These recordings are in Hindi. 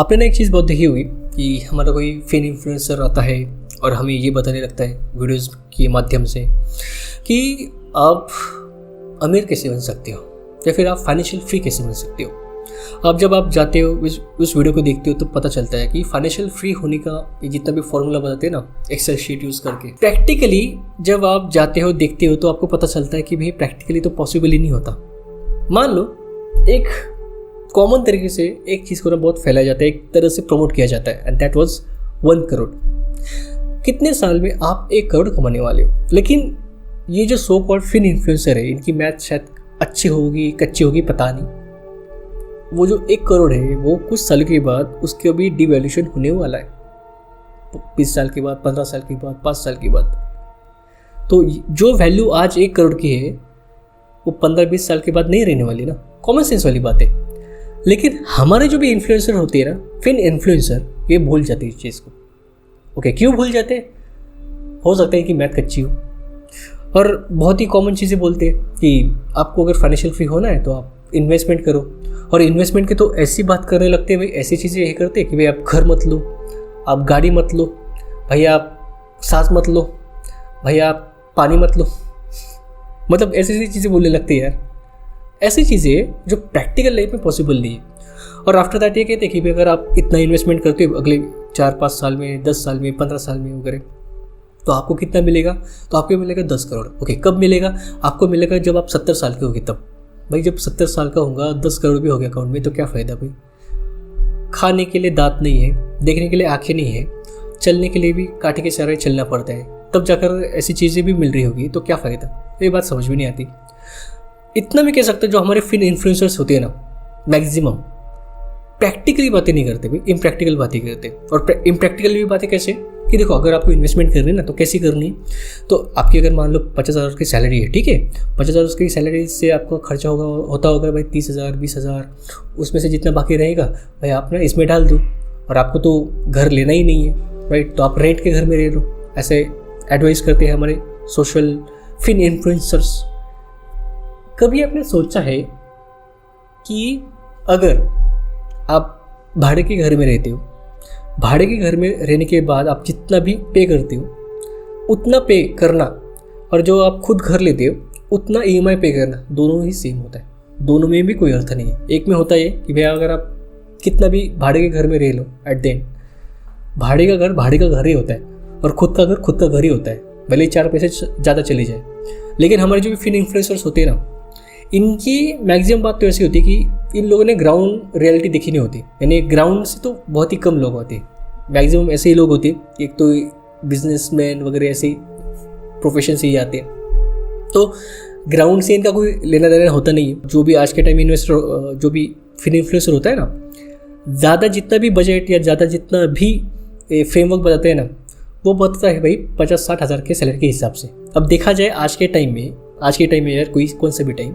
आपने ना एक चीज़ बहुत देखी होगी कि हमारा कोई फिन इन्फ्लुएंसर आता है और हमें ये बताने लगता है वीडियोस के माध्यम से कि आप अमीर कैसे बन सकते हो या फिर आप फाइनेंशियल फ्री कैसे बन सकते हो। अब जब आप जाते हो उस वीडियो को देखते हो तो पता चलता है कि फाइनेंशियल फ्री होने का ये जितना भी फॉर्मूला बताते हैं ना एक्सेल शीट यूज़ करके, प्रैक्टिकली जब आप जाते हो देखते हो तो आपको पता चलता है कि भाई प्रैक्टिकली तो पॉसिबल ही नहीं होता। मान लो एक कॉमन तरीके से एक चीज़ को ना बहुत फैलाया जाता है, एक तरह से प्रमोट किया जाता है, एंड दैट वाज 1 करोड़। कितने साल में आप 1 करोड़ कमाने वाले हो। लेकिन ये जो सो कॉल्ड फिन इन्फ्लुएंसर है, इनकी मैथ शायद अच्छी होगी कच्ची होगी पता नहीं, वो जो 1 करोड़ है वो कुछ साल के बाद उसके भी डिवैल्यूएशन होने वाला है, 20 साल के बाद, 15 साल के बाद, 5 साल के बाद। तो जो वैल्यू आज 1 करोड़ की है वो 15-20 साल के बाद नहीं रहने वाली ना। कॉमन सेंस वाली बात है। लेकिन हमारे जो भी इन्फ्लुएंसर होते हैं ना, फिन इन्फ्लुएंसर, ये भूल जाते हैं इस चीज़ को। ओके, क्यों भूल जाते हैं? हो सकता है कि मैथ कच्ची हो और बहुत ही कॉमन चीज़ें बोलते हैं कि आपको अगर फाइनेंशियल फ्री होना है तो आप इन्वेस्टमेंट करो, और इन्वेस्टमेंट की तो ऐसी बात करने लगते हैं, भाई ऐसी चीज़ें ये करते हैं कि भाई आप घर मत लो, आप गाड़ी मत लो, भाई आप सांस मत लो, भाई आप पानी मत लो, मतलब ऐसी ऐसी चीज़ें बोलने लगती है यार। ऐसी चीज़ें जो प्रैक्टिकल लाइफ में पॉसिबल नहीं है। और आफ्टर दैट ये कहते हैं कि भाई अगर आप इतना इन्वेस्टमेंट करते हो अगले 4-5 साल में, 10 साल में, 15 साल में वगैरह, तो आपको कितना मिलेगा? तो आपको मिलेगा 10 करोड़। ओके, कब मिलेगा? आपको मिलेगा जब आप 70 साल के होगे तब। भाई जब 70 साल का होगा, 10 करोड़ भी हो गया अकाउंट में, तो क्या फ़ायदा भाई? खाने के लिए दांत नहीं है, देखने के लिए आँखें नहीं है, चलने के लिए भी कांटे के सहारे चलना पड़ता है, तब जाकर ऐसी चीज़ें भी मिल रही होगी, तो क्या फ़ायदा? ये बात समझ में नहीं आती। इतना भी कह सकते हैं जो हमारे फिन इन्फ्लुएंसर्स होते हैं ना, मैक्सिमम प्रैक्टिकली बातें नहीं करते भाई, इम्प्रैक्टिकल बातें करते। और इम्प्रैक्टिकल भी बातें कैसे कि देखो, अगर आपको इन्वेस्टमेंट करनी है ना तो कैसी करनी है? तो आपकी अगर मान लो 50,000 की सैलरी है, ठीक है, 50,000 की सैलरी से आपका खर्चा होता होगा भाई 30,000, 20,000, उसमें से जितना बाकी रहेगा भाई आप ना इसमें डाल दो। और आपको तो घर लेना ही नहीं है राइट, तो आप रेंट के घर में रह लो। ऐसे एडवाइस करते हैं हमारे सोशल फिन इन्फ्लुएंसर्स। कभी आपने सोचा है कि अगर आप भाड़े के घर में रहते हो, भाड़े के घर में रहने के बाद आप जितना भी पे करते हो उतना पे करना, और जो आप खुद घर लेते हो उतना ईएमआई पे करना, दोनों ही सेम होता है, दोनों में भी कोई अर्थ नहीं है। एक में होता है कि भैया अगर आप कितना भी भाड़े के घर में रह लो, एट द एंड भाड़े का घर ही होता है, और खुद का घर ही होता है, भले ही 4 पैसे ज़्यादा चले जाए। लेकिन हमारे जो भी फिन इन्फ्लुएंसर्स होते हैं ना, इनकी मैक्सिमम बात तो ऐसी होती है कि इन लोगों ने ग्राउंड रियलिटी देखी नहीं होती, यानी ग्राउंड से तो बहुत ही कम लोग होते हैं। मैक्सिमम ऐसे ही लोग होते हैं, एक तो बिजनेसमैन वगैरह ऐसे ही प्रोफेशन से ही आते हैं, तो ग्राउंड से इनका कोई लेना देना होता नहीं है। जो भी आज के टाइम इन्वेस्टर, जो भी फिन इन्फ्लुएंसर होता है ना, ज़्यादा जितना भी बजट या ज़्यादा जितना भी फ्रेमवर्क बताते हैं ना, वो बताता है भाई 50-60 हज़ार के सैलरी के हिसाब से। अब देखा जाए आज के टाइम में यार, कौन सा भी टाइम,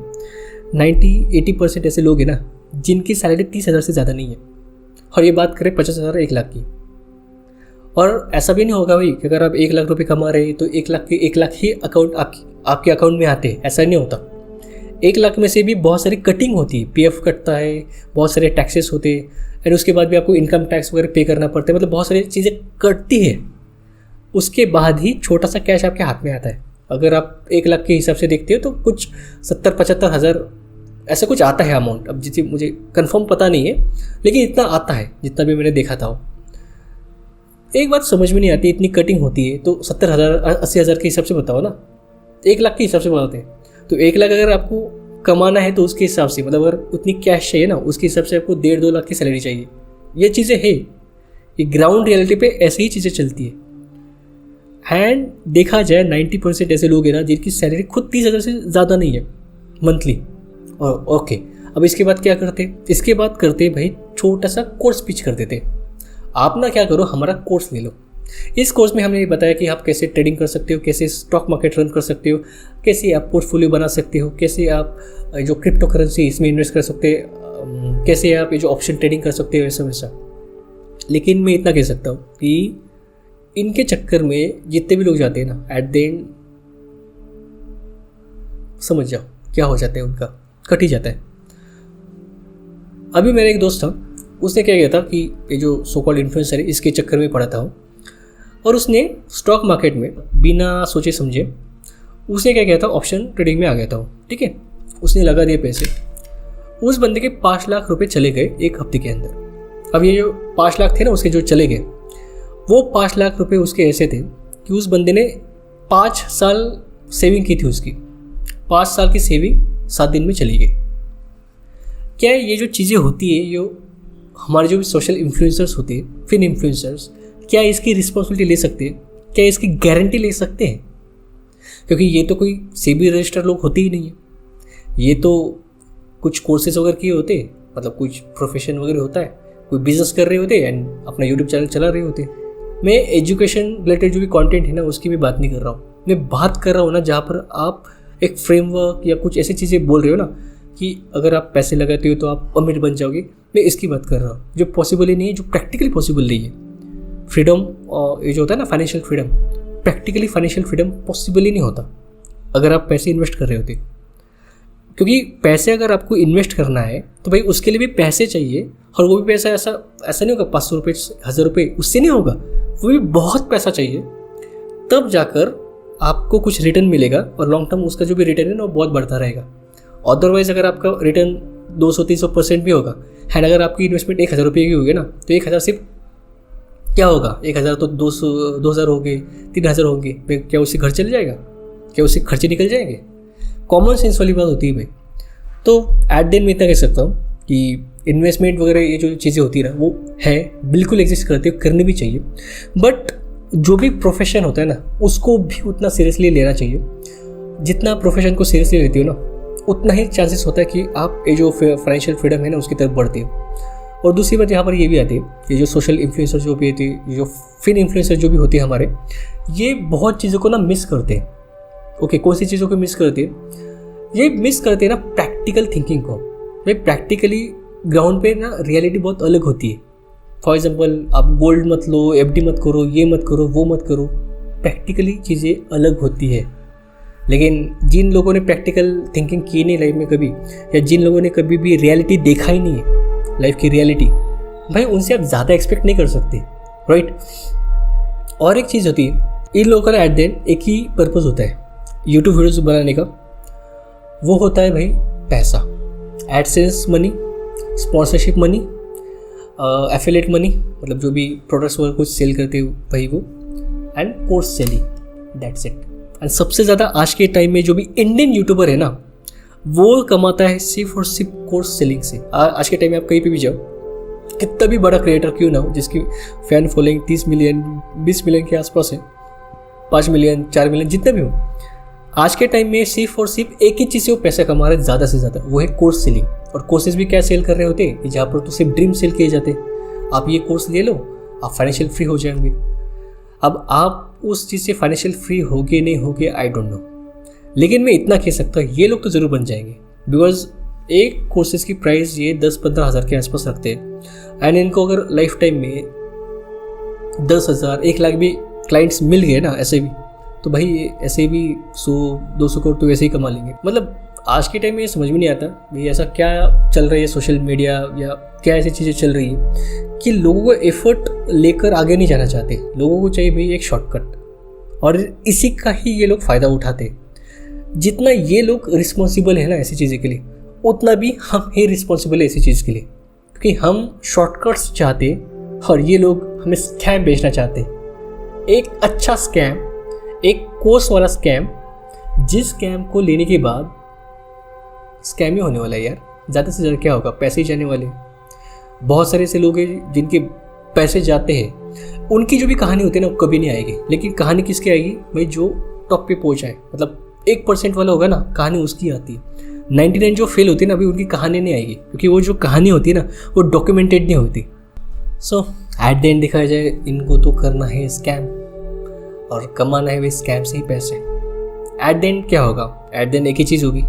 90-80% ऐसे लोग हैं ना जिनकी सैलरी 30,000 से ज़्यादा नहीं है, और ये बात करें 50,000 1 लाख की। और ऐसा भी नहीं होगा भाई कि अगर आप 1 लाख रुपए कमा रहे हैं तो 1 लाख ही अकाउंट आपके अकाउंट में आते हैं, ऐसा नहीं होता। 1 लाख में से भी बहुत सारी कटिंग होती है, पीएफ कटता है, बहुत सारे टैक्सेस होते हैं, और उसके बाद भी आपको इनकम टैक्स वगैरह पे करना पड़ता है, मतलब बहुत सारी चीज़ें कटती है। उसके बाद ही छोटा सा कैश आपके हाथ में आता है। अगर आप 1 लाख के हिसाब से देखते हो तो कुछ 70-75 हज़ार ऐसा कुछ आता है अमाउंट। अब जितनी मुझे कंफर्म पता नहीं है, लेकिन इतना आता है जितना भी मैंने देखा था। एक बात समझ में नहीं आती, इतनी कटिंग होती है तो 70,000 80,000 के हिसाब से बताओ ना, 1 लाख के हिसाब से बताते हैं तो 1 लाख अगर आपको कमाना है तो उसके हिसाब से, मतलब अगर उतनी कैश चाहिए ना उसके हिसाब से आपको 1.5-2 लाख की सैलरी चाहिए। ये चीज़ें है, ये ग्राउंड रियलिटी पे ऐसी ही चीज़ें चलती है। एंड देखा जाए 90% ऐसे लोग हैं ना जिनकी सैलरी खुद 30,000 से ज़्यादा नहीं है मंथली। और ओके, अब इसके बाद क्या करते? इसके बाद करते भाई छोटा सा कोर्स पिच कर देते। आप ना क्या करो, हमारा कोर्स ले लो। इस कोर्स में हमने ये बताया कि आप कैसे ट्रेडिंग कर सकते हो, कैसे स्टॉक मार्केट रन कर सकते हो, कैसे आप पोर्टफोलियो बना सकते हो, कैसे आप जो क्रिप्टो करेंसी इसमें इन्वेस्ट कर सकते हो, कैसे आप ये जो ऑप्शन ट्रेडिंग कर सकते हो, ऐसा वैसा। लेकिन मैं इतना कह सकता हूँ कि इनके चक्कर में जितने भी लोग जाते हैं ना, एट द एंड समझ जाओ क्या हो जाता है, उनका कट ही जाता है। अभी मेरा एक दोस्त था, उसने क्या किया था कि ये जो सो कॉल्ड इन्फ्लुएंसर है इसके चक्कर में पड़ा था वो, और उसने स्टॉक मार्केट में बिना सोचे समझे उसने क्या किया था, ऑप्शन ट्रेडिंग में आ गया था वो, ठीक है। उसने लगा दिए पैसे, उस बंदे के 5 लाख रुपए चले गए एक हफ्ते के अंदर। अब ये जो 5 लाख थे ना उसके जो चले गए, वो 5 लाख रुपए उसके ऐसे थे कि उस बंदे ने 5 साल सेविंग की थी उसकी, 5 साल की सेविंग 7 दिन में चली गई। क्या ये जो चीज़ें होती है, जो हमारे जो भी सोशल इन्फ्लुएंसर्स होते हैं, फिन इन्फ्लुएंसर्स, क्या इसकी रिस्पॉन्सिबिलिटी ले सकते हैं? क्या इसकी गारंटी ले सकते हैं? क्योंकि ये तो कोई सेबी रजिस्टर लोग होते ही नहीं है, ये तो कुछ कोर्सेज वगैरह किए होते, मतलब कुछ प्रोफेशन वगैरह होता है, कोई बिजनेस कर रहे होते एंड अपना यूट्यूब चैनल चला रहे होते। मैं एजुकेशन रिलेटेड जो भी कंटेंट है ना उसकी भी बात नहीं कर रहा हूँ, मैं बात कर रहा हूँ ना जहाँ पर आप एक फ्रेमवर्क या कुछ ऐसी चीज़ें बोल रहे हो ना कि अगर आप पैसे लगाते हो तो आप अमीर बन जाओगे, मैं इसकी बात कर रहा हूँ जो पॉसिबल ही नहीं है, जो प्रैक्टिकली पॉसिबल नहीं है। फ्रीडम ये जो होता है ना financial freedom, practically financial freedom possible ही नहीं होता अगर आप पैसे इन्वेस्ट कर रहे होते। क्योंकि पैसे अगर आपको इन्वेस्ट करना है तो भाई उसके लिए भी पैसे चाहिए, और वो भी पैसा ऐसा नहीं होगा 500 रुपये 1000 रुपये, उससे नहीं होगा, वो भी बहुत पैसा चाहिए, तब जाकर आपको कुछ रिटर्न मिलेगा, और लॉन्ग टर्म उसका जो भी रिटर्न है ना वो बहुत बढ़ता रहेगा। अदरवाइज अगर आपका रिटर्न 200-300% भी होगा एंड अगर आपकी इन्वेस्टमेंट 1000 रुपये की होगी ना, तो 1000 सिर्फ क्या होगा, 1000 तो 2000 हो गए, 3000 होंगे, क्या उससे घर चल जाएगा? क्या उससे खर्चे निकल जाएंगे? कॉमन सेंस वाली बात होती है भाई। तो एट दिन में इतना कह सकता हूँ कि इन्वेस्टमेंट वगैरह ये जो चीज़ें होती है ना वो है, बिल्कुल एग्जिस्ट करती है, करनी भी चाहिए, बट जो भी प्रोफेशन होता है ना उसको भी उतना सीरियसली लेना चाहिए। जितना प्रोफेशन को सीरियसली लेती हो ना उतना ही चांसेस होता है कि आप ये जो फाइनेंशियल फ्रीडम है ना उसकी तरफ बढ़ते हो। और दूसरी बात यहाँ पर ये भी आती है, ये जो सोशल इन्फ्लुएंसर जो भी होती है, जो फिन इन्फ्लुएंसर जो भी होती है हमारे, ये बहुत चीज़ों को ना मिस करते हैं। ओके, कौन सी चीज़ों को मिस करते हैं? ये मिस करते हैं ना प्रैक्टिकल थिंकिंग को। भाई प्रैक्टिकली ग्राउंड पे ना रियलिटी बहुत अलग होती है। फॉर एग्जांपल आप गोल्ड मत लो, एफडी मत करो, ये मत करो, वो मत करो, प्रैक्टिकली चीज़ें अलग होती है। लेकिन जिन लोगों ने प्रैक्टिकल थिंकिंग की नहीं लाइफ में कभी, या जिन लोगों ने कभी भी रियलिटी देखा ही नहीं है, लाइफ की रियलिटी, भाई उनसे आप ज़्यादा एक्सपेक्ट नहीं कर सकते, राइट। और एक चीज़ होती है, इन लोगों का एट द एंड एक ही पर्पज़ होता है यूट्यूब वीडियोज़ बनाने का, वो होता है भाई पैसा, AdSense money, sponsorship money, affiliate money, मतलब जो भी प्रोडक्ट्स वगैरह कुछ सेल करते हो भाई वो, and course selling, that's it. And सबसे ज़्यादा आज के टाइम में जो भी इंडियन यूट्यूबर है ना वो कमाता है सिर्फ और सिर्फ कोर्स सेलिंग से। आज के टाइम में आप कहीं पे भी जाओ, कितना भी बड़ा क्रिएटर क्यों ना हो जिसकी फैन फॉलोइंग 30 मिलियन 20 मिलियन के आसपास है, 5 मिलियन 4 मिलियन जितने भी हो, आज के टाइम में सिर्फ और सिर्फ एक ही चीज़ से वो पैसा कमा रहे ज़्यादा से ज़्यादा, वो है कोर्स सेलिंग। और कोर्सेज भी क्या सेल कर रहे होते हैं, जहाँ पर तो सिर्फ ड्रीम सेल किए जाते, आप ये कोर्स ले लो आप फाइनेंशियल फ्री हो जाएंगे। अब आप उस चीज़ से फाइनेंशियल फ्री होगे नहीं होगे आई डोंट नो, लेकिन मैं इतना कह सकता हूँ ये लोग तो ज़रूर बन जाएंगे, बिकॉज एक कोर्सेज की प्राइस ये 10-15 हज़ार के आसपास रखते हैं। एंड इनको अगर लाइफ टाइम में 10,000 1 लाख भी क्लाइंट्स मिल गए ना ऐसे भी, तो भाई ऐसे भी 100-200 करोड़ तो वैसे ही कमा लेंगे। मतलब आज के टाइम में ये समझ में नहीं आता भाई ऐसा क्या चल रही है सोशल मीडिया, या क्या ऐसी चीज़ें चल रही है कि लोगों को एफर्ट लेकर आगे नहीं जाना चाहते, लोगों को चाहिए भाई एक शॉर्टकट, और इसी का ही ये लोग फ़ायदा उठाते। जितना ये लोग रिस्पॉन्सिबल है ना ऐसी चीज़ें के लिए, उतना भी हम ही रिस्पॉन्सिबल है ऐसी चीज़ के लिए, क्योंकि हम शॉर्टकट्स चाहते और ये लोग हमें स्कैम बेचना चाहते। एक अच्छा स्कैम, एक कोर्स वाला स्कैम, जिस स्कैम को लेने के बाद स्कैम ही होने वाला है यार, ज़्यादा से ज़्यादा क्या होगा, पैसे ही जाने वाले। बहुत सारे ऐसे लोग हैं जिनके पैसे जाते हैं, उनकी जो भी कहानी होती है ना वो कभी नहीं आएगी, लेकिन कहानी किसकी आएगी भाई, जो टॉप पे पहुँचाए, मतलब 1% वाला होगा ना कहानी उसकी आती है। 99 जो फेल होती है ना अभी उनकी कहानी नहीं आएगी, क्योंकि वो जो कहानी होती है ना वो डॉक्यूमेंटेड नहीं होती। सो एट द एंड दिखाया जाए, इनको तो करना है स्कैम और कमाना है वे स्कैम से ही पैसे। एट द एंड क्या होगा, एट द एंड एक ही चीज़ होगी,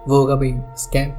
वो होगा भाई स्कैम।